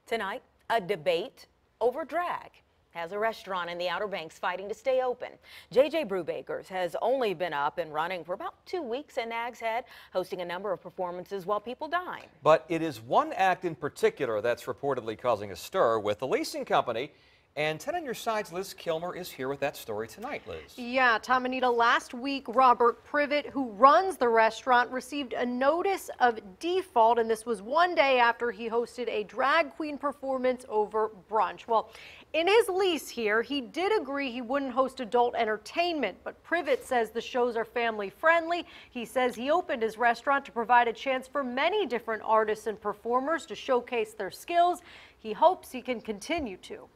Tonight, a debate over drag has a restaurant in the Outer Banks fighting to stay open. Brewbaker's has only been up and running for about 2 weeks in Nags Head, hosting a number of performances while people dine. But it is one act in particular that's reportedly causing a stir with the leasing company. And 10 on Your Side's Liz Kilmer is here with that story tonight, Liz. Yeah, Tom and Anita, last week, Robert Privet, who runs the restaurant, received a notice of default, and this was one day after he hosted a drag queen performance over brunch. Well, in his lease here, he did agree he wouldn't host adult entertainment, but Privet says the shows are family friendly. He says he opened his restaurant to provide a chance for many different artists and performers to showcase their skills. He hopes he can continue to.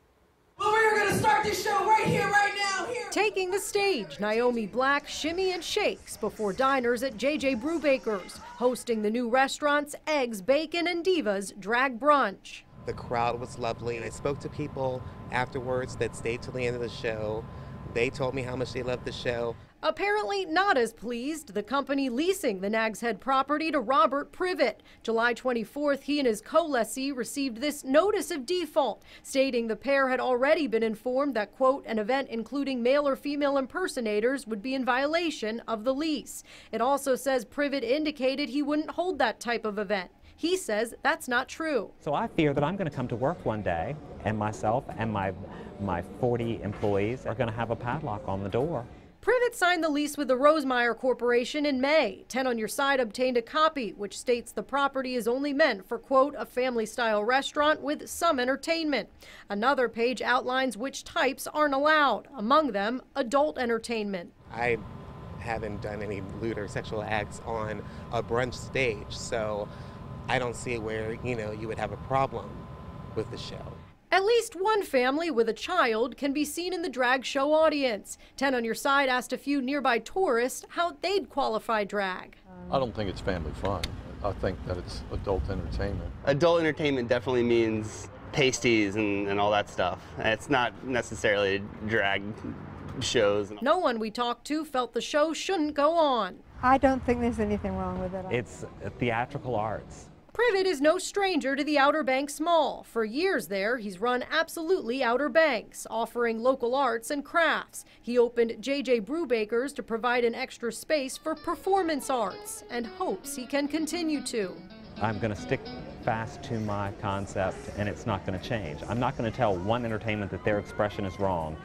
Well, we're going to start this show right here, right now, here. Taking the stage, Naomi Black shimmy and shakes before diners at Brewbaker's, hosting the new restaurant's Eggs, Bacon, and Divas Drag Brunch. The crowd was lovely. I spoke to people afterwards that stayed till the end of the show. They told me how much they loved the show. Apparently not as pleased the company leasing the Nags Head property to Robert Privet. July 24th, he and his co-lessee received this notice of default, stating the pair had already been informed that, quote, an event including male or female impersonators would be in violation of the lease. It also says Privet indicated he wouldn't hold that type of event. He says that's not true. So I fear that I'm going to come to work one day and myself and my 40 employees are going to have a padlock on the door. Privet signed the lease with the Rosemeyer Corporation in May. 10 on Your Side obtained a copy, which states the property is only meant for, quote, a family-style restaurant with some entertainment. Another page outlines which types aren't allowed, among them adult entertainment. I haven't done any lewd or sexual acts on a brunch stage, so I don't see where, you would have a problem with the show. At least one family with a child can be seen in the drag show audience. 10 on Your Side asked a few nearby tourists how they'd qualify drag. I don't think it's family fun. I think that it's adult entertainment. Adult entertainment definitely means pasties and all that stuff. It's not necessarily drag shows. No one we talked to felt the show shouldn't go on. I don't think there's anything wrong with it. It's theatrical arts. Privet is no stranger to the Outer Banks Mall. For years there, he's run Absolutely Outer Banks, offering local arts and crafts. He opened Brewbaker's to provide an extra space for performance arts and hopes he can continue to. I'm going to stick fast to my concept and it's not going to change. I'm not going to tell one entertainment that their expression is wrong.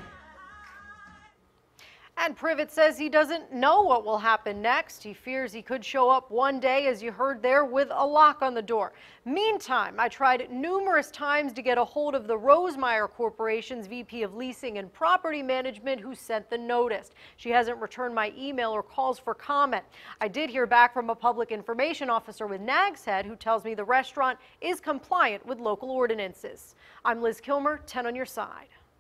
And Privet says he doesn't know what will happen next. He fears he could show up one day, as you heard there, with a lock on the door. Meantime, I tried numerous times to get a hold of the Rosemeyer Corporation's VP of Leasing and Property Management, who sent the notice. She hasn't returned my email or calls for comment. I did hear back from a public information officer with Nags Head, who tells me the restaurant is compliant with local ordinances. I'm Liz Kilmer, 10 on Your Side.